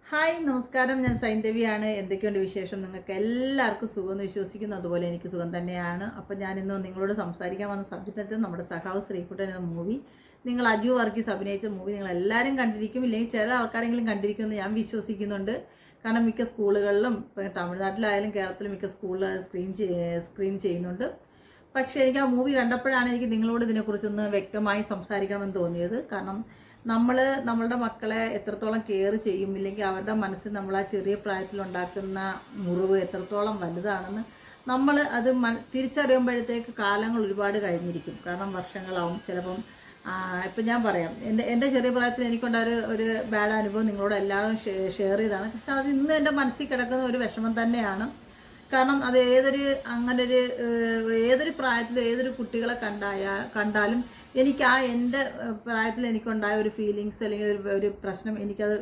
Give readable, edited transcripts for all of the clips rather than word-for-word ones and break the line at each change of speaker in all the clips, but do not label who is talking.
Hi നമസ്കാരം, ഞാൻ സൈന്ധവിയാണ്. എന്തൊക്കെയുണ്ട് വിശേഷം? നിങ്ങൾക്ക് എല്ലാവർക്കും സുഖമെന്ന് വിശ്വസിക്കുന്നു. അതുപോലെ എനിക്ക് സുഖം തന്നെയാണ്. അപ്പോൾ ഞാൻ ഇന്ന് നിങ്ങളോട് സംസാരിക്കാൻ വന്ന സബ്ജക്റ്റ് നമ്മുടെ സഖാവ് ശ്രീകുട്ടൻ എന്ന മൂവി. നിങ്ങൾ അജു വർഗീസ് അഭിനയിച്ച മൂവി നിങ്ങൾ എല്ലാവരും കണ്ടിരിക്കും, ഇല്ലെങ്കിൽ ചില ആൾക്കാരെങ്കിലും കണ്ടിരിക്കുമെന്ന് ഞാൻ വിശ്വസിക്കുന്നുണ്ട്. കാരണം മിക്ക സ്കൂളുകളിലും ഇപ്പം തമിഴ്നാട്ടിലായാലും കേരളത്തിലും മിക്ക സ്കൂളുകൾ സ്ക്രീൻ ചെയ്യുന്നുണ്ട്. പക്ഷേ എനിക്ക് ആ മൂവി കണ്ടപ്പോഴാണ് എനിക്ക് നിങ്ങളോട് ഇതിനെക്കുറിച്ചൊന്ന് വ്യക്തമായി സംസാരിക്കണമെന്ന് തോന്നിയത്. കാരണം നമ്മളുടെ മക്കളെ എത്രത്തോളം കെയർ ചെയ്യും, ഇല്ലെങ്കിൽ അവരുടെ മനസ്സിൽ നമ്മൾ ആ ചെറിയ പ്രായത്തിൽ ഉണ്ടാക്കുന്ന മുറിവ് എത്രത്തോളം വലുതാണെന്ന് നമ്മൾ അത് തിരിച്ചറിയുമ്പോഴത്തേക്ക് കാലങ്ങൾ ഒരുപാട് കഴിഞ്ഞിരിക്കും. കാരണം വർഷങ്ങളാവും ചിലപ്പം. ഇപ്പം ഞാൻ പറയാം, എൻ്റെ ചെറിയ പ്രായത്തിൽ എനിക്കുണ്ടായ ഒരു ബാഡ് അനുഭവം നിങ്ങളോട് എല്ലാവരും ഷെയർ ചെയ്താണ്. പക്ഷെ അത് ഇന്ന് എൻ്റെ മനസ്സിൽ കിടക്കുന്ന ഒരു വിഷമം തന്നെയാണ്. കാരണം അത് ഏതൊരു പ്രായത്തിലും ഏതൊരു കുട്ടികളെ കണ്ടാലും എനിക്ക് എൻ്റെ പ്രായത്തിൽ എനിക്കുണ്ടായ ഒരു ഫീലിങ്സ് അല്ലെങ്കിൽ ഒരു പ്രശ്നം എനിക്കത്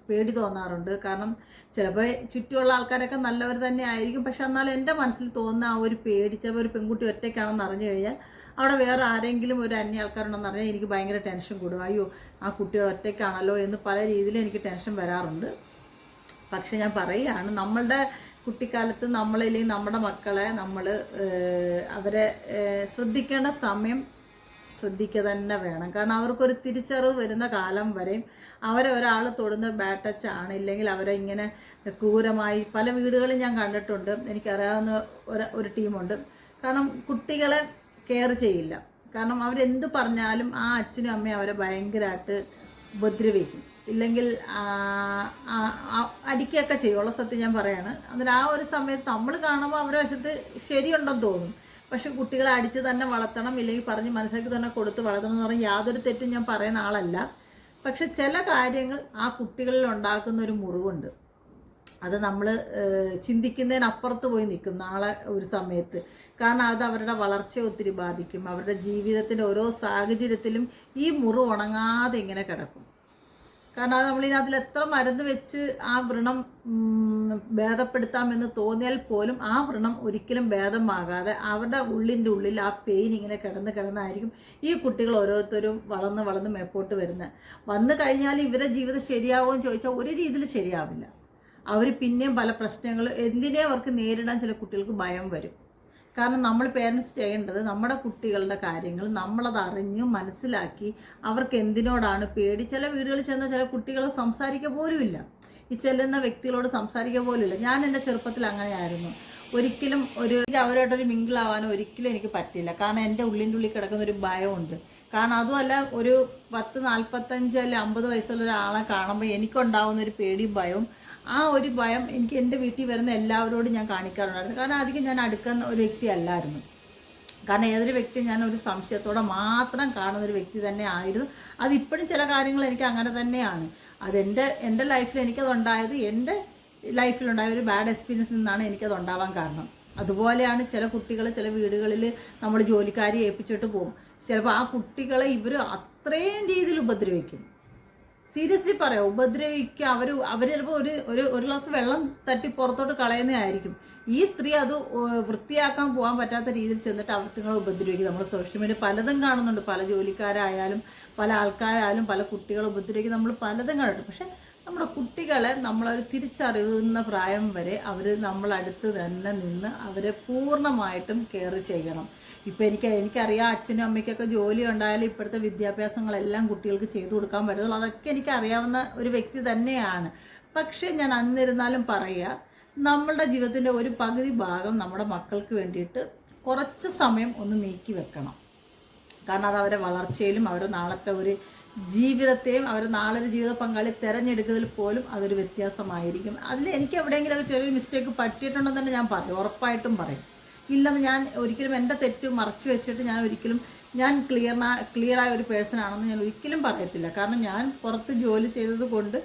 പേടി തോന്നാറുണ്ട്. കാരണം ചിലപ്പോൾ ചുറ്റുമുള്ള ആൾക്കാരൊക്കെ നല്ലവർ തന്നെ ആയിരിക്കും, പക്ഷെ എന്നാലും എൻ്റെ മനസ്സിൽ തോന്നുന്ന ആ ഒരു പേടി, ചിലപ്പോൾ ഒരു പെൺകുട്ടി ഒറ്റയ്ക്കാണെന്ന് അറിഞ്ഞു കഴിഞ്ഞാൽ അവിടെ വേറെ ആരെങ്കിലും ഒരു അന്യ ആൾക്കാരുണ്ടെന്ന് പറഞ്ഞാൽ എനിക്ക് ഭയങ്കര ടെൻഷൻ കൂടും. അയ്യോ, ആ കുട്ടി ഒറ്റയ്ക്കാണല്ലോ എന്ന് പല രീതിയിൽ എനിക്ക് ടെൻഷൻ വരാറുണ്ട്. പക്ഷെ ഞാൻ പറയുകയാണ്, നമ്മളുടെ കുട്ടിക്കാലത്ത് നമ്മളില്ലെങ്കിൽ നമ്മുടെ മക്കളെ അവരെ ശ്രദ്ധിക്കേണ്ട സമയം ശ്രദ്ധിക്കുക തന്നെ വേണം. കാരണം അവർക്കൊരു തിരിച്ചറിവ് വരുന്ന കാലം വരെയും അവരെ ഒരാൾ തൊടുന്ന ബാഡ് ടച്ച് ആണ്, ഇല്ലെങ്കിൽ അവരെ ഇങ്ങനെ ക്രൂരമായി പല വീടുകളിൽ ഞാൻ കണ്ടിട്ടുണ്ട്. എനിക്കറിയാവുന്ന ഒരു ടീമുണ്ട്. കാരണം കുട്ടികളെ കെയർ ചെയ്യില്ല. കാരണം അവരെന്ത് പറഞ്ഞാലും ആ അച്ഛനും അമ്മയും അവരെ ഭയങ്കരമായിട്ട് ഉപദ്രവിക്കും, ഇല്ലെങ്കിൽ അടിക്കുകയൊക്കെ ചെയ്യുള്ളൂ. സത്യം ഞാൻ പറയാണ്. അതിന് ആ ഒരു സമയത്ത് നമ്മൾ കാണുമ്പോൾ അവരുടെ വശത്ത് ശരിയുണ്ടെന്ന് തോന്നും. പക്ഷെ കുട്ടികളെ അടിച്ച് തന്നെ വളർത്തണം, ഇല്ലെങ്കിൽ പറഞ്ഞ് മനസ്സിലാക്കി തന്നെ കൊടുത്ത് വളർത്തണം എന്ന് പറഞ്ഞാൽ യാതൊരു തെറ്റും ഞാൻ പറയുന്ന ആളല്ല. പക്ഷെ ചില കാര്യങ്ങൾ ആ കുട്ടികളിൽ ഉണ്ടാക്കുന്ന ഒരു മുറിവുണ്ട്. അത് നമ്മൾ ചിന്തിക്കുന്നതിനപ്പുറത്ത് പോയി നിൽക്കും നാളെ ഒരു സമയത്ത്. കാരണം അത് അവരുടെ വളർച്ചയെ ഒത്തിരി ബാധിക്കും. അവരുടെ ജീവിതത്തിൻ്റെ ഓരോ സാഹചര്യത്തിലും ഈ മുറിവ് ഉണങ്ങാതെ ഇങ്ങനെ കിടക്കും. കാരണം അത് നമ്മളിതിനകത്തിൽ എത്ര മരുന്ന് വെച്ച് ആ വ്രണം ഭേദപ്പെടുത്താമെന്ന് തോന്നിയാൽ പോലും ആ വ്രണം ഒരിക്കലും ഭേദമാകാതെ അവരുടെ ഉള്ളിൻ്റെ ഉള്ളിൽ ആ പെയിൻ ഇങ്ങനെ കിടന്നായിരിക്കും ഈ കുട്ടികൾ ഓരോരുത്തരും വളർന്ന് മേപ്പോട്ട് വന്നു കഴിഞ്ഞാൽ ഇവരുടെ ജീവിതം ശരിയാവുമെന്ന് ചോദിച്ചാൽ ഒരു രീതിയിൽ ശരിയാവില്ല. അവർ പിന്നെയും പല പ്രശ്നങ്ങൾ അവർക്ക് നേരിടാൻ ചില കുട്ടികൾക്ക് ഭയം വരും. കാരണം നമ്മൾ പേരൻസ് ചെയ്യേണ്ടത് നമ്മുടെ കുട്ടികളുടെ കാര്യങ്ങൾ നമ്മളത് അറിഞ്ഞ് മനസ്സിലാക്കി അവർക്ക് എന്തിനോടാണ് പേടി. ചില വീടുകളിൽ ചെന്ന ചില കുട്ടികൾ സംസാരിക്കുക പോലുമില്ല, ഈ ചെല്ലുന്ന വ്യക്തികളോട് സംസാരിക്കുക പോലുമില്ല. ഞാൻ എൻ്റെ ചെറുപ്പത്തിൽ അങ്ങനെയായിരുന്നു. ഒരിക്കലും അവരോടൊരു മിങ്കിളാവാനോ ഒരിക്കലും എനിക്ക് പറ്റില്ല. കാരണം എൻ്റെ ഉള്ളിൻ്റെ ഉള്ളിൽ കിടക്കുന്ന ഒരു ഭയമുണ്ട്. കാരണം അതുമല്ല, ഒരു 10, 45 അല്ലെങ്കിൽ 50 വയസ്സുള്ള ഒരാളെ കാണുമ്പോൾ എനിക്കുണ്ടാവുന്ന ഒരു പേടിയും ഭയവും, ആ ഒരു ഭയം എനിക്ക് എൻ്റെ വീട്ടിൽ വരുന്ന എല്ലാവരോടും ഞാൻ കാണിക്കാറുണ്ടായിരുന്നു. കാരണം അധികം ഞാൻ അടുക്കുന്ന ഒരു വ്യക്തി അല്ലായിരുന്നു. കാരണം ഏതൊരു വ്യക്തിയും ഞാൻ ഒരു സംശയത്തോടെ മാത്രം കാണുന്ന ഒരു വ്യക്തി തന്നെ ആയിരുന്നു. അതിപ്പോഴും ചില കാര്യങ്ങൾ എനിക്ക് അങ്ങനെ തന്നെയാണ്. എൻ്റെ ലൈഫിൽ എനിക്കതുണ്ടായത് എൻ്റെ ലൈഫിലുണ്ടായ ഒരു ബാഡ് എക്സ്പീരിയൻസിൽ നിന്നാണ് എനിക്കത് ഉണ്ടാവാൻ കാരണം. അതുപോലെയാണ് ചില കുട്ടികൾ ചില വീടുകളിൽ നമ്മൾ ജോലിക്കാരി ഏൽപ്പിച്ചിട്ട് പോകും. ചിലപ്പോൾ ആ കുട്ടികളെ ഇവർ അത്രയും രീതിയിൽ ഉപദ്രവിക്കും. സീരിയസ്ലി പറയാം, ഉപദ്രവിക്കുക. അവർ ചിലപ്പോൾ ഒരു ഗ്ലാസ് വെള്ളം തട്ടി പുറത്തോട്ട് കളയുന്നതായിരിക്കും. ഈ സ്ത്രീ അത് വൃത്തിയാക്കാൻ പോകാൻ പറ്റാത്ത രീതിയിൽ ചെന്നിട്ട് അവർക്ക് ഉപദ്രവിക്കും. നമ്മൾ സോഷ്യൽ മീഡിയ പലതും കാണുന്നുണ്ട്. പല ജോലിക്കാരായാലും പല ആൾക്കാരായാലും പല കുട്ടികളെ ഉപദ്രവിക്കും നമ്മൾ പലതും കണ്ടിട്ടുണ്ട്. പക്ഷെ നമ്മുടെ കുട്ടികളെ നമ്മളൊരു തിരിച്ചറിയുന്ന പ്രായം വരെ അവർ നമ്മളടുത്ത് തന്നെ നിന്ന് അവരെ പൂർണ്ണമായിട്ടും കെയർ ചെയ്യണം. ഇപ്പം എനിക്കറിയാം, അച്ഛനും അമ്മയ്ക്കൊക്കെ ജോലി ഉണ്ടായാലും ഇപ്പോഴത്തെ വിദ്യാഭ്യാസങ്ങളെല്ലാം കുട്ടികൾക്ക് ചെയ്തു കൊടുക്കാൻ പറ്റുള്ളൂ. അതൊക്കെ എനിക്കറിയാവുന്ന ഒരു വ്യക്തി തന്നെയാണ്. പക്ഷേ ഞാൻ അന്നിരുന്നാലും പറയുക, നമ്മളുടെ ജീവിതത്തിൻ്റെ ഒരു പകുതി ഭാഗം നമ്മുടെ മക്കൾക്ക് വേണ്ടിയിട്ട് കുറച്ച് സമയം ഒന്ന് നീക്കി വെക്കണം. കാരണം അത് അവരുടെ വളർച്ചയിലും അവരുടെ നാളത്തെ ഒരു ജീവിതത്തെയും അവർ നാളെ ഒരു ജീവിത പങ്കാളി തിരഞ്ഞെടുക്കുന്നതിൽ പോലും അതൊരു വ്യത്യാസമായിരിക്കും. അതിൽ എനിക്ക് എവിടെയെങ്കിലുമൊക്കെ ചെറിയൊരു മിസ്റ്റേക്ക് പറ്റിയിട്ടുണ്ടെന്ന് തന്നെ ഞാൻ പറയും, ഉറപ്പായിട്ടും പറയും. ഇല്ലെന്ന് ഞാൻ ഒരിക്കലും എൻ്റെ തെറ്റ് മറച്ചു വെച്ചിട്ട് ഞാൻ ക്ലിയറായ ഒരു പേഴ്സൺ ആണെന്ന് ഞാൻ ഒരിക്കലും പറയത്തില്ല. കാരണം ഞാൻ പുറത്ത് ജോലി ചെയ്തത് കൊണ്ട്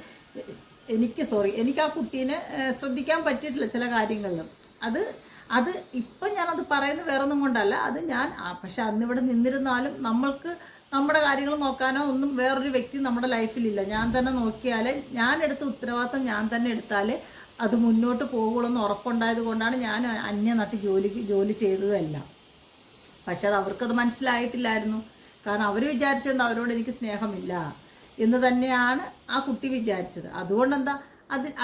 എനിക്ക് ആ കുട്ടീനെ ശ്രദ്ധിക്കാൻ പറ്റിയിട്ടില്ല ചില കാര്യങ്ങളിലും. അത് ഇപ്പം ഞാനത് പറയുന്നത് വേറൊന്നും കൊണ്ടല്ല. അത് പക്ഷെ അന്നിവിടെ നിന്നിരുന്നാലും നമ്മൾക്ക് നമ്മുടെ കാര്യങ്ങൾ നോക്കാനോ ഒന്നും വേറൊരു വ്യക്തി നമ്മുടെ ലൈഫിലില്ല. ഞാൻ തന്നെ നോക്കിയാലേ, ഞാൻ എടുത്ത ഉത്തരവാദിത്തം ഞാൻ തന്നെ എടുത്താലേ അത് മുന്നോട്ട് പോകുള്ളൂ ഉറപ്പുണ്ടായത് കൊണ്ടാണ് ഞാൻ അന്യനാട്ടിൽ ജോലി ചെയ്തതല്ല. പക്ഷെ അത് അവർക്കത് മനസ്സിലായിട്ടില്ലായിരുന്നു. കാരണം അവർ വിചാരിച്ചെന്താ, അവരോട് എനിക്ക് സ്നേഹമില്ല, എന്ന് തന്നെയാണ് ആ കുട്ടി വിചാരിച്ചത്. അതുകൊണ്ടെന്താ,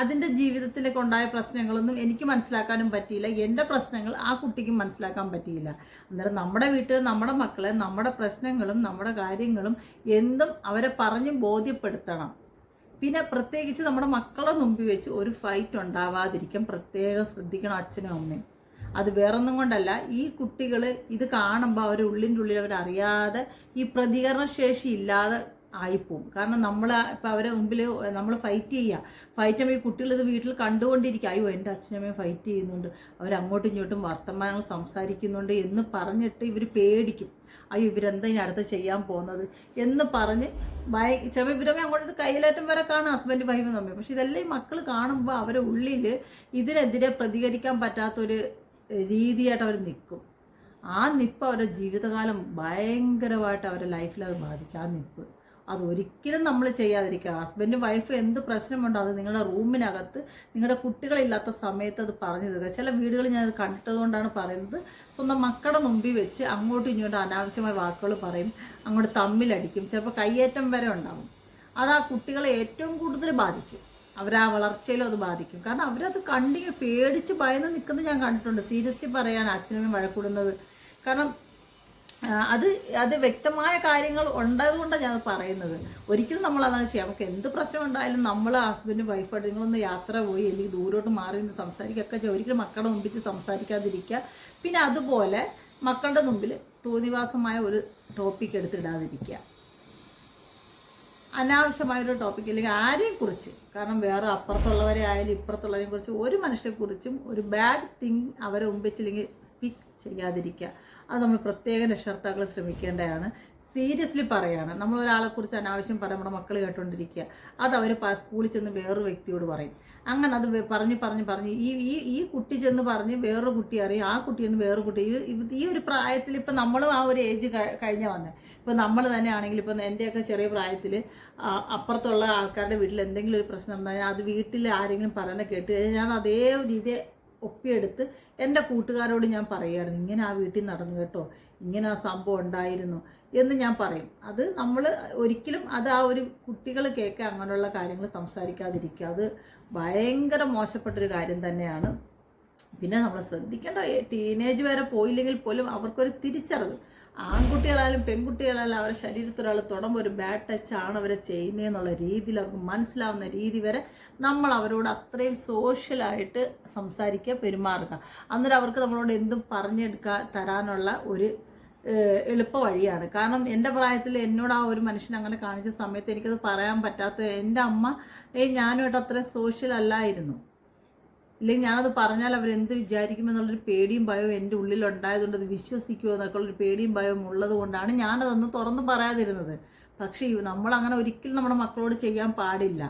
അതിൻ്റെ ജീവിതത്തിലേക്ക് ഉണ്ടായ പ്രശ്നങ്ങളൊന്നും എനിക്ക് മനസ്സിലാക്കാനും പറ്റിയില്ല, എൻ്റെ പ്രശ്നങ്ങൾ ആ കുട്ടിക്കും മനസ്സിലാക്കാൻ പറ്റിയില്ല. അന്നേരം നമ്മുടെ വീട്ടിൽ നമ്മുടെ മക്കളെ നമ്മുടെ പ്രശ്നങ്ങളും നമ്മുടെ കാര്യങ്ങളും എന്തും അവരെ പറഞ്ഞ് ബോധ്യപ്പെടുത്തണം. പിന്നെ പ്രത്യേകിച്ച് നമ്മുടെ മക്കളെ മുമ്പിൽ വെച്ച് ഒരു ഫൈറ്റ് ഉണ്ടാവാതിരിക്കാൻ പ്രത്യേകം ശ്രദ്ധിക്കണം അച്ഛനും അമ്മയും. അത് വേറൊന്നും കൊണ്ടല്ല, ഈ കുട്ടികൾ ഇത് കാണുമ്പോൾ അവർ ഉള്ളിൻ്റെ ഉള്ളിൽ അവരറിയാതെ ഈ പ്രതികരണശേഷി ഇല്ലാതെ ആയിപ്പോവും. കാരണം നമ്മൾ ഇപ്പം അവരെ മുമ്പിൽ നമ്മൾ ഫൈറ്റ് ചെയ്യുമ്പോൾ ഈ കുട്ടികൾ ഇത് വീട്ടിൽ കണ്ടുകൊണ്ടിരിക്കുക, അയ്യോ എൻ്റെ അച്ഛനമ്മയും ഫൈറ്റ് ചെയ്യുന്നുണ്ട്, അവരങ്ങോട്ടും ഇങ്ങോട്ടും വർത്തമാനങ്ങൾ സംസാരിക്കുന്നുണ്ട് എന്ന് പറഞ്ഞിട്ട് ഇവർ പേടിക്കും. അയ്യോ ഇവരെന്താ ഇനി അടുത്ത് ചെയ്യാൻ പോകുന്നത് എന്ന് പറഞ്ഞ് ചിലപ്പോൾ ഇവരമ്മ അങ്ങോട്ട് കയ്യിലേറ്റം വരെ കാണും ഹസ്ബൻഡ് വൈഫും തമ്മിൽ. പക്ഷെ ഇതെല്ലാം ഈ മക്കൾ കാണുമ്പോൾ അവരെ ഉള്ളിൽ ഇതിനെതിരെ പ്രതികരിക്കാൻ പറ്റാത്തൊരു രീതിയായിട്ട് അവർ നിൽക്കും. ആ നിപ്പ് അവരുടെ ജീവിതകാലം ഭയങ്കരമായിട്ട് അവരുടെ ലൈഫിൽ അത് ബാധിക്കും. ആ നിപ്പ് അതൊരിക്കലും നമ്മൾ ചെയ്യാതിരിക്കുക. ഹസ്ബൻഡും വൈഫും എന്ത് പ്രശ്നമുണ്ടോ അത് നിങ്ങളുടെ റൂമിനകത്ത് നിങ്ങളുടെ കുട്ടികളില്ലാത്ത സമയത്ത് അത് പറഞ്ഞു തരിക. ചില വീടുകളിൽ ഞാനത് കണ്ടിട്ടതുകൊണ്ടാണ് പറയുന്നത്. സ്വന്തം മക്കളുടെ മുമ്പിൽ വെച്ച് അങ്ങോട്ടും ഇങ്ങോട്ടും അനാവശ്യമായ വാക്കുകൾ പറയും, അങ്ങോട്ട് തമ്മിലടിക്കും, ചിലപ്പോൾ കയ്യേറ്റം വരെ ഉണ്ടാകും. അത് ആ കുട്ടികളെ ഏറ്റവും കൂടുതൽ ബാധിക്കും, അവരാ വളർച്ചയിലും അത് ബാധിക്കും. കാരണം അവരത് പേടിച്ച് ഭയന്ന് നിൽക്കുന്നത് ഞാൻ കണ്ടിട്ടുണ്ട്. സീരിയസ്ലി പറയാൻ അച്ഛനും വഴക്കൂടുന്നത്. കാരണം അത് വ്യക്തമായ കാര്യങ്ങൾ ഉണ്ടായതുകൊണ്ടാണ് ഞാൻ പറയുന്നത്. ഒരിക്കലും നമ്മൾ അതാണ് ചെയ്യാം. നമുക്ക് എന്ത് പ്രശ്നം ഉണ്ടായാലും നമ്മൾ ഹസ്ബൻഡ് വൈഫായിട്ട് നിങ്ങളൊന്ന് യാത്ര പോയി അല്ലെങ്കിൽ ദൂരോട്ട് മാറി നിന്ന് സംസാരിക്കുകയൊക്കെ ചെയ്യാം. ഒരിക്കലും മക്കളുടെ മുമ്പിൽ സംസാരിക്കാതിരിക്കുക. പിന്നെ അതുപോലെ മക്കളുടെ മുമ്പിൽ തോന്നിവാസമായ ഒരു ടോപ്പിക് എടുത്തിടാതിരിക്കുക. അനാവശ്യമായൊരു ടോപ്പിക് അല്ലെങ്കിൽ ആരെയും കുറിച്ച്, കാരണം വേറെ അപ്പുറത്തുള്ളവരെ ആയാലും ഇപ്പുറത്തുള്ളവരെ കുറിച്ച് ഒരു മനുഷ്യരെക്കുറിച്ചും ഒരു ബാഡ് തിങ് അവരെ മുമ്പിച്ചില്ലെങ്കിൽ സ്പീക്ക് ചെയ്യാതിരിക്കുക. അത് നമ്മൾ പ്രത്യേകം രക്ഷകർത്താക്കൾ ശ്രമിക്കേണ്ടതാണ്. സീരിയസ്ലി പറയുകയാണ്, നമ്മൾ ഒരാളെക്കുറിച്ച് അനാവശ്യം പറയാൻ നമ്മുടെ മക്കൾ കേട്ടുകൊണ്ടിരിക്കുക. അത് അവർ സ്കൂളിൽ ചെന്ന് വേറൊരു വ്യക്തിയോട് പറയും. അങ്ങനെ അത് പറഞ്ഞ് ഈ കുട്ടി ചെന്ന് പറഞ്ഞ് വേറൊരു കുട്ടി അറിയും, ആ കുട്ടി ചെന്ന് വേറൊരു കുട്ടി. ഈ ഒരു പ്രായത്തിൽ ഇപ്പം നമ്മളും ആ ഒരു ഏജ് കഴിഞ്ഞാൽ വന്നത്. ഇപ്പം നമ്മൾ തന്നെ ആണെങ്കിൽ ഇപ്പം എൻ്റെയൊക്കെ ചെറിയ പ്രായത്തിൽ അപ്പുറത്തുള്ള ആൾക്കാരുടെ വീട്ടിൽ എന്തെങ്കിലും ഒരു പ്രശ്നം ഉണ്ടായാൽ അത് വീട്ടിൽ ആരെങ്കിലും പറയുന്നത് കേട്ട് കഴിഞ്ഞാൽ ഞാൻ അതേ രീതി ഒപ്പിയെടുത്ത് എൻ്റെ കൂട്ടുകാരോട് ഞാൻ പറയുമായിരുന്നു, ഇങ്ങനെ ആ വീട്ടിൽ നടന്നു കേട്ടോ, ഇങ്ങനെ ആ സംഭവം ഉണ്ടായിരുന്നു എന്ന് ഞാൻ പറയും. അത് നമ്മൾ ഒരിക്കലും അത് ആ ഒരു കുട്ടികൾ കേൾക്കാൻ അങ്ങനെയുള്ള കാര്യങ്ങൾ സംസാരിക്കാതിരിക്കുക. അത് ഭയങ്കര മോശപ്പെട്ടൊരു കാര്യം തന്നെയാണ്. പിന്നെ നമ്മൾ ശ്രദ്ധിക്കേണ്ട, ടീനേജ് വരെ പോയില്ലെങ്കിൽ പോലും അവർക്കൊരു തിരിച്ചറിവ്, ആൺകുട്ടികളായാലും പെൺകുട്ടികളായാലും അവരുടെ ശരീരത്തിലൊരാൾ തൊടുമ്പോൾ ഒരു ബാഡ് ടച്ച് ആണ് അവരെ ചെയ്യുന്നതെന്നുള്ള രീതിയിൽ അവർക്ക് മനസ്സിലാവുന്ന രീതി വരെ നമ്മൾ അവരോട് അത്രയും സോഷ്യലായിട്ട് സംസാരിക്കുക, പെരുമാറുക. അന്നേരം അവർക്ക് നമ്മളോട് എന്തും തരാനുള്ള ഒരു എളുപ്പ വഴിയാണ്. കാരണം എൻ്റെ പ്രായത്തിൽ എന്നോട് ആ ഒരു മനുഷ്യൻ അങ്ങനെ കാണിച്ച സമയത്ത് എനിക്കത് പറയാൻ പറ്റാത്ത, എൻ്റെ അമ്മ ഞാനുമായിട്ട് അത്രയും സോഷ്യൽ അല്ലായിരുന്നു. ഇല്ലെങ്കിൽ ഞാനത് പറഞ്ഞാൽ അവരെന്ത് വിചാരിക്കുമെന്നുള്ളൊരു പേടിയും ഭയവും എൻ്റെ ഉള്ളിലുണ്ടായതുകൊണ്ട് അത് വിശ്വസിക്കുമോ എന്നൊക്കെ ഉള്ളൊരു പേടിയും ഭയവും ഉള്ളത് കൊണ്ടാണ് ഞാനതൊന്ന് തുറന്ന് പറയാതിരുന്നത്. പക്ഷേ നമ്മളങ്ങനെ ഒരിക്കലും നമ്മുടെ മക്കളോട് ചെയ്യാൻ പാടില്ല.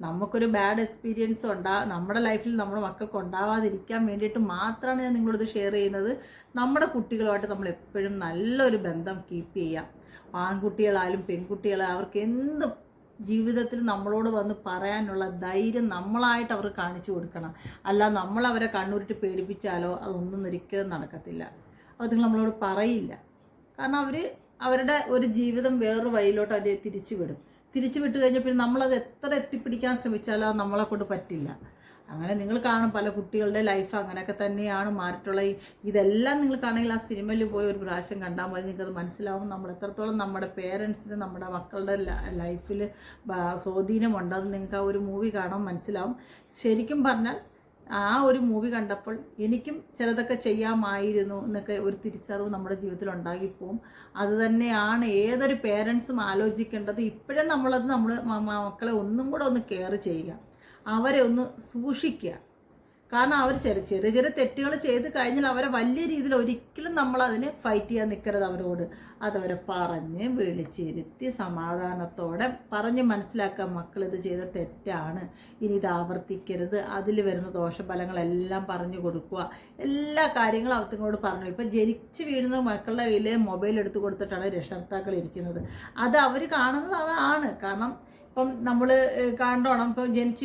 നമുക്കൊരു ബാഡ് എക്സ്പീരിയൻസ് നമ്മുടെ ലൈഫിൽ നമ്മുടെ മക്കൾക്ക് ഉണ്ടാവാതിരിക്കാൻ വേണ്ടിയിട്ട് മാത്രമാണ് ഞാൻ നിങ്ങളോട് ഷെയർ ചെയ്യുന്നത്. നമ്മുടെ കുട്ടികളുമായിട്ട് നമ്മൾ എപ്പോഴും നല്ലൊരു ബന്ധം കീപ്പ് ചെയ്യാം. ആൺകുട്ടികളായാലും പെൺകുട്ടികളായാലും അവർക്ക് എന്ത് ജീവിതത്തിൽ നമ്മളോട് വന്ന് പറയാനുള്ള ധൈര്യം നമ്മളായിട്ട് അവർക്ക് കാണിച്ചു കൊടുക്കണം. അല്ല നമ്മൾ അവരെ കണ്ണൂരിട്ട് പേടിപ്പിച്ചാലോ അതൊന്നും ഒരിക്കലും നടക്കത്തില്ല. അത് നിങ്ങൾ നമ്മളോട് പറയില്ല. കാരണം അവരുടെ ഒരു ജീവിതം വേറൊരു വഴിയിലോട്ട് അവർ തിരിച്ചു വിട്ട് കഴിഞ്ഞാൽ പിന്നെ നമ്മളത് എത്ര എത്തിപ്പിടിക്കാൻ ശ്രമിച്ചാലും അത് നമ്മളെ കൊണ്ട് പറ്റില്ല. അങ്ങനെ നിങ്ങൾ കാണും പല കുട്ടികളുടെ ലൈഫ് അങ്ങനെയൊക്കെ തന്നെയാണ് മാറിയിട്ടുള്ള. ഇതെല്ലാം നിങ്ങൾ കാണണമെങ്കിൽ ആ സിനിമയിൽ പോയി ഒരു പ്രാവശ്യം കണ്ടാൽ മതി, നിങ്ങൾക്കത് മനസ്സിലാവും നമ്മൾ എത്രത്തോളം നമ്മുടെ പേരൻസിന് നമ്മുടെ മക്കളുടെ ലൈഫിൽ സ്വാധീനമുണ്ടെന്ന് നിങ്ങൾക്ക് ആ ഒരു മൂവി കാണാൻ മനസ്സിലാവും. ശരിക്കും പറഞ്ഞാൽ ആ ഒരു മൂവി കണ്ടപ്പോൾ എനിക്കും ചിലതൊക്കെ ചെയ്യാമായിരുന്നു എന്നൊക്കെ ഒരു തിരിച്ചറിവ് നമ്മുടെ ജീവിതത്തിൽ ഉണ്ടാകിപ്പോവും. അതുതന്നെയാണ് ഏതൊരു പേരൻസും ആലോചിക്കേണ്ടത്. ഇപ്പോഴും നമ്മളത് മക്കളെ ഒന്നും കൂടെ ഒന്ന് കെയർ ചെയ്യുക, അവരെ ഒന്ന് സൂക്ഷിക്കുക. കാരണം അവർ ചെറിയ തെറ്റുകൾ ചെയ്ത് കഴിഞ്ഞാൽ അവരെ വലിയ രീതിയിൽ ഒരിക്കലും നമ്മളതിനെ ഫൈറ്റ് ചെയ്യാൻ നിൽക്കരുത് അവരോട്. അതവരെ പറഞ്ഞ് വിളിച്ചിരുത്തി സമാധാനത്തോടെ പറഞ്ഞ് മനസ്സിലാക്കുക, മക്കളിത് ചെയ്ത തെറ്റാണ്, ഇനി ഇത് ആവർത്തിക്കരുത്, അതിൽ വരുന്ന ദോഷഫലങ്ങളെല്ലാം പറഞ്ഞു കൊടുക്കുക. എല്ലാ കാര്യങ്ങളും അവർക്ക് പറഞ്ഞു. ഇപ്പം ജനിച്ച് വീഴുന്ന മക്കളുടെ കയ്യിൽ മൊബൈൽ എടുത്ത് കൊടുത്തിട്ടാണ് രക്ഷകർത്താക്കൾ ഇരിക്കുന്നത്. അത് അവർ കാണുന്നത് അതാണ്. കാരണം ഇപ്പം നമ്മൾ കണ്ടോണം, ഇപ്പം ജനിച്ച്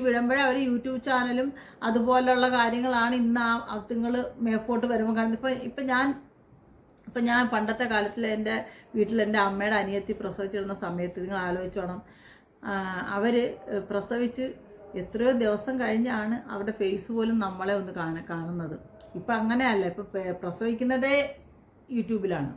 വീഴുമ്പോഴേ അവർ യൂട്യൂബ് ചാനലും അതുപോലുള്ള കാര്യങ്ങളാണ് ഇന്ന് ആ അതുങ്ങൾ മേപ്പോട്ട് വരുമ്പോൾ കാണുന്നത്. ഇപ്പം ഞാൻ അപ്പം ഞാൻ പണ്ടത്തെ കാലത്തിൽ എൻ്റെ വീട്ടിൽ എൻ്റെ അമ്മയുടെ അനിയത്തി പ്രസവിച്ചിരുന്ന സമയത്ത് നിങ്ങൾ ആലോചിച്ചോണം, അവർ പ്രസവിച്ച് എത്രയോ ദിവസം കഴിഞ്ഞാണ് അവരുടെ ഫേസ് പോലും നമ്മളെ ഒന്ന് കാണുന്നത്. ഇപ്പം അങ്ങനെയല്ല, ഇപ്പം പ്രസവിക്കുന്നതേ യൂട്യൂബിലാണ്.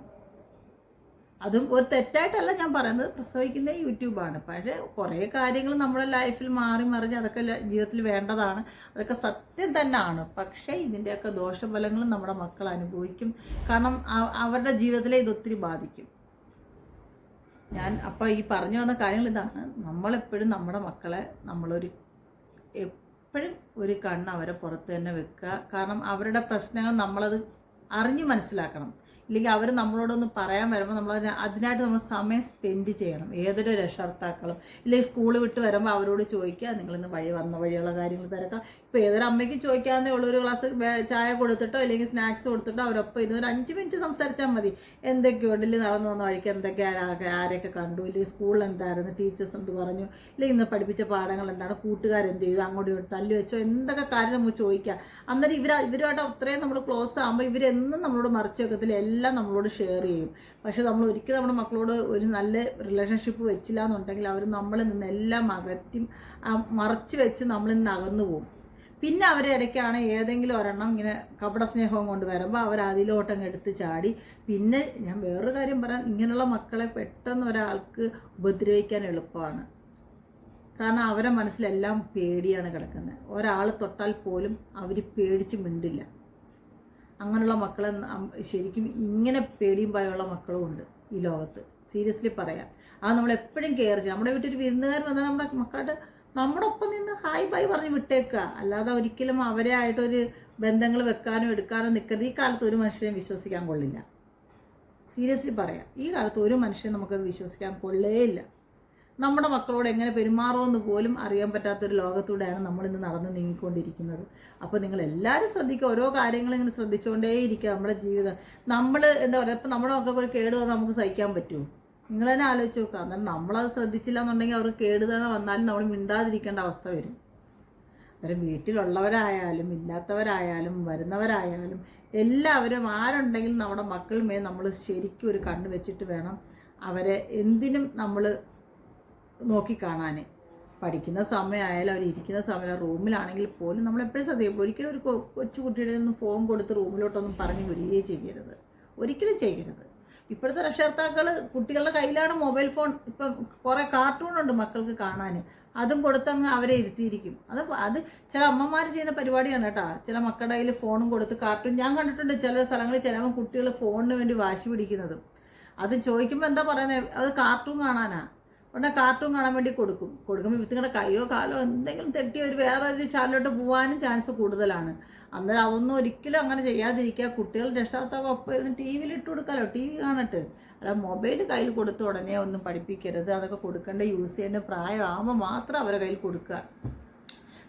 അതും ഒരു തെറ്റായിട്ടല്ല ഞാൻ പറയുന്നത്, പ്രസവിക്കുന്നത് യൂട്യൂബാണ്. പക്ഷേ കുറേ കാര്യങ്ങൾ നമ്മുടെ ലൈഫിൽ മാറി മറിഞ്ഞ് അതൊക്കെ ജീവിതത്തിൽ വേണ്ടതാണ്, അതൊക്കെ സത്യം തന്നെയാണ്. പക്ഷേ ഇതിൻ്റെയൊക്കെ ദോഷഫലങ്ങളും നമ്മുടെ മക്കൾ അനുഭവിക്കും. കാരണം അവരുടെ ജീവിതത്തിലെ ഇതൊത്തിരി ബാധിക്കും. ഞാൻ അപ്പോൾ ഈ പറഞ്ഞു വന്ന കാര്യങ്ങൾ ഇതാണ്, നമ്മളെപ്പോഴും നമ്മുടെ മക്കളെ എപ്പോഴും ഒരു കണ്ണ് അവരെ പുറത്ത് തന്നെ വെക്കുക. കാരണം അവരുടെ പ്രശ്നങ്ങൾ നമ്മളത് അറിഞ്ഞ് മനസ്സിലാക്കണം. ഇല്ലെങ്കിൽ അവർ നമ്മളോടൊന്ന് പറയാൻ വരുമ്പോൾ അതിനായിട്ട് നമ്മൾ സമയം സ്പെൻഡ് ചെയ്യണം. ഏതൊരു രക്ഷകർത്താക്കളും ഇല്ലെങ്കിൽ സ്കൂൾ വിട്ട് വരുമ്പോൾ അവരോട് ചോദിക്കുക, നിങ്ങളിന്ന് വന്ന വഴിയുള്ള കാര്യങ്ങൾ തിരക്കാം. ഇപ്പോൾ ഏതൊരു അമ്മയ്ക്ക് ചോദിക്കാവുന്നേ ഉള്ളൂ, ഒരു ഗ്ലാസ് ചായ കൊടുത്തിട്ടോ അല്ലെങ്കിൽ സ്നാക്സ് കൊടുത്തിട്ടോ അവരൊപ്പം ഇരുന്ന് ഒരു 5 മിനിറ്റ് സംസാരിച്ചാൽ മതി. എന്തൊക്കെയുണ്ട്, ഇല്ലെങ്കിൽ നടന്നു വന്ന വഴിക്ക് എന്തൊക്കെ ആരെയൊക്കെ കണ്ടു, ഇല്ലെങ്കിൽ സ്കൂളിൽ എന്തായിരുന്നു, ടീച്ചേഴ്സ് എന്ത് പറഞ്ഞു, ഇല്ലെങ്കിൽ ഇന്ന് പഠിപ്പിച്ച പാഠങ്ങൾ എന്താണ്, കൂട്ടുകാരെന്ത് ചെയ്തു, അങ്ങോട്ടും ഇങ്ങോട്ട് തല്ലു വെച്ചോ, എന്തൊക്കെ കാര്യം നമുക്ക് ചോദിക്കാം. അന്നേരം ഇവരുമായിട്ട് അത്രയും നമ്മൾ ക്ലോസ് ആകുമ്പോൾ ഇവരെന്നും നമ്മളോട് മറിച്ച് വെക്കത്തില്ല, എല്ലാം നമ്മളോട് ഷെയർ ചെയ്യും. പക്ഷെ നമ്മൾ ഒരിക്കലും നമ്മുടെ മക്കളോട് ഒരു നല്ല റിലേഷൻഷിപ്പ് വെച്ചില്ല എന്നുണ്ടെങ്കിൽ അവർ നമ്മളിൽ നിന്ന് എല്ലാം മറച്ച് വെച്ച് നമ്മളിൽ നിന്ന് അകന്നു പോകും. പിന്നെ അവരെ ഇടയ്ക്കാണ് ഏതെങ്കിലും ഒരെണ്ണം ഇങ്ങനെ കപട സ്നേഹവും കൊണ്ട് വരുമ്പോൾ അവർ അതിലോട്ടങ്ങ് എടുത്ത് ചാടി. പിന്നെ ഞാൻ വേറൊരു കാര്യം പറയാം, ഇങ്ങനെയുള്ള മക്കളെ പെട്ടെന്ന് ഒരാൾക്ക് ഉപദ്രവിക്കാൻ എളുപ്പമാണ്. കാരണം അവരെ മനസ്സിലെല്ലാം പേടിയാണ് കിടക്കുന്നത്. ഒരാൾ തൊട്ടാൽ പോലും അവർ പേടിച്ച് മിണ്ടില്ല. അങ്ങനെയുള്ള മക്കളെ ശരിക്കും ഇങ്ങനെ പേടിയും ഭയമുള്ള മക്കളും ഉണ്ട് ഈ ലോകത്ത്. സീരിയസ്ലി പറയാം, അത് നമ്മളെപ്പോഴും കെയർ ചെയ്യും. നമ്മുടെ വീട്ടിൽ വിരുന്നുകാർ വന്നാൽ നമ്മുടെ മക്കളുടെ നമ്മുടെ ഒപ്പം നിന്ന് ഹായ് ബൈ പറഞ്ഞ് വിട്ടേക്കുക. അല്ലാതെ ഒരിക്കലും അവരെ ആയിട്ടൊരു ബന്ധങ്ങൾ വെക്കാനോ എടുക്കാനോ നിൽക്കരുത്. ഈ കാലത്ത് ഒരു മനുഷ്യനെ വിശ്വസിക്കാൻ കൊള്ളില്ല. സീരിയസ്ലി പറയാം, ഈ കാലത്ത് ഒരു മനുഷ്യനെ നമുക്കത് വിശ്വസിക്കാൻ കൊള്ളേയില്ല. നമ്മുടെ മക്കളോട് എങ്ങനെ പെരുമാറുമെന്ന് പോലും അറിയാൻ പറ്റാത്തൊരു ലോകത്തൂടെയാണ് നമ്മളിന്ന് നടന്ന് നീങ്ങിക്കൊണ്ടിരിക്കുന്നത്. അപ്പോൾ നിങ്ങൾ എല്ലാവരും ശ്രദ്ധിക്കുക, ഓരോ കാര്യങ്ങളും ഇങ്ങനെ ശ്രദ്ധിച്ചുകൊണ്ടേയിരിക്കുക. നമ്മുടെ ജീവിതം നമ്മൾ എന്താ പറയുക, ഇപ്പം നമ്മുടെ മക്കൾക്ക് ഒരു കേട് വന്നാൽ നമുക്ക് സഹിക്കാൻ പറ്റുമോ? നിങ്ങൾ തന്നെ ആലോചിച്ച് നോക്കുക. അന്നേരം നമ്മളത് ശ്രദ്ധിച്ചില്ല എന്നുണ്ടെങ്കിൽ അവർക്ക് കേട് തന്നെ വന്നാലും നമ്മൾ മിണ്ടാതിരിക്കേണ്ട അവസ്ഥ വരും. അന്നേരം വീട്ടിലുള്ളവരായാലും ഇല്ലാത്തവരായാലും വരുന്നവരായാലും എല്ലാവരും ആരുണ്ടെങ്കിലും നമ്മുടെ മക്കളുമേ നമ്മൾ ശരിക്കും ഒരു കണ്ണ് വെച്ചിട്ട് വേണം അവരെ എന്തിനും നമ്മൾ നോക്കിക്കാണാൻ. പഠിക്കുന്ന സമയമായാലും അവർ ഇരിക്കുന്ന സമയം റൂമിലാണെങ്കിൽ പോലും നമ്മളെപ്പോഴും ശ്രദ്ധിക്കും. ഒരിക്കലും ഒരു കൊച്ചു കുട്ടിയുടെ ഒന്നും ഫോൺ കൊടുത്ത് റൂമിലോട്ടൊന്നും പറഞ്ഞ് വിടുകയും ചെയ്യരുത്, ഒരിക്കലും ചെയ്യരുത്. ഇപ്പോഴത്തെ രക്ഷകർത്താക്കൾ കുട്ടികളുടെ കയ്യിലാണ് മൊബൈൽ ഫോൺ. ഇപ്പം കുറേ കാർട്ടൂണുണ്ട് മക്കൾക്ക് കാണാൻ, അതും കൊടുത്തങ്ങ് അവരെ ഇരുത്തിയിരിക്കും. അത് ചില അമ്മമാർ ചെയ്യുന്ന പരിപാടിയാണ് കേട്ടോ. ചില മക്കളുടെ കയ്യിൽ ഫോണും കൊടുത്ത് കാർട്ടൂൺ ഞാൻ കണ്ടിട്ടുണ്ട്. ചില സ്ഥലങ്ങളിൽ ചിലപ്പോൾ കുട്ടികൾ ഫോണിന് വേണ്ടി വാശി പിടിക്കുന്നത്. അത് ചോദിക്കുമ്പോൾ എന്താ പറയുന്നത്, അത് കാർട്ടൂൺ കാണാനാ. ഉടനെ കാർട്ടൂൺ കാണാൻ വേണ്ടി കൊടുക്കുമ്പോൾ ഇവത്തിങ്ങളുടെ കൈയോ കാലോ എന്തെങ്കിലും തെറ്റി ഒരു വേറെ ഒരു ചാനലിലോട്ട് പോകാനും ചാൻസ് കൂടുതലാണ്. അന്നേരം അതൊന്നും ഒരിക്കലും അങ്ങനെ ചെയ്യാതിരിക്കുക. കുട്ടികൾ രക്ഷകർത്താക്കൾ ഒപ്പം ഇരുന്ന് ടി വിയിൽ ഇട്ട് കൊടുക്കാമല്ലോ, ടി വി കാണട്ടെ. അല്ല മൊബൈൽ കയ്യിൽ കൊടുത്ത ഉടനെ ഒന്നും പഠിപ്പിക്കരുത്. അതൊക്കെ കൊടുക്കേണ്ട യൂസ് ചെയ്യേണ്ട പ്രായമാകുമ്പോൾ മാത്രം അവരെ കയ്യിൽ കൊടുക്കുക.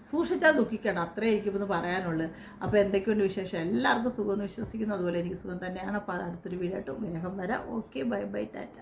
സൂക്ഷിച്ചാൽ ദുഃഖിക്കണം, അത്രേ എനിക്കിപ്പോൾ പറയാനുള്ളൂ. അപ്പോൾ എന്തൊക്കെയുണ്ട് വിശേഷം? എല്ലാവർക്കും സുഖമെന്ന് വിശ്വസിക്കുന്നു. അതുപോലെ എനിക്ക് സുഖം തന്നെയാണ്. അപ്പോൾ അടുത്തൊരു വീഡിയോ ആയിട്ട് വേഗം വരാം. Okay, bye bye, Tata.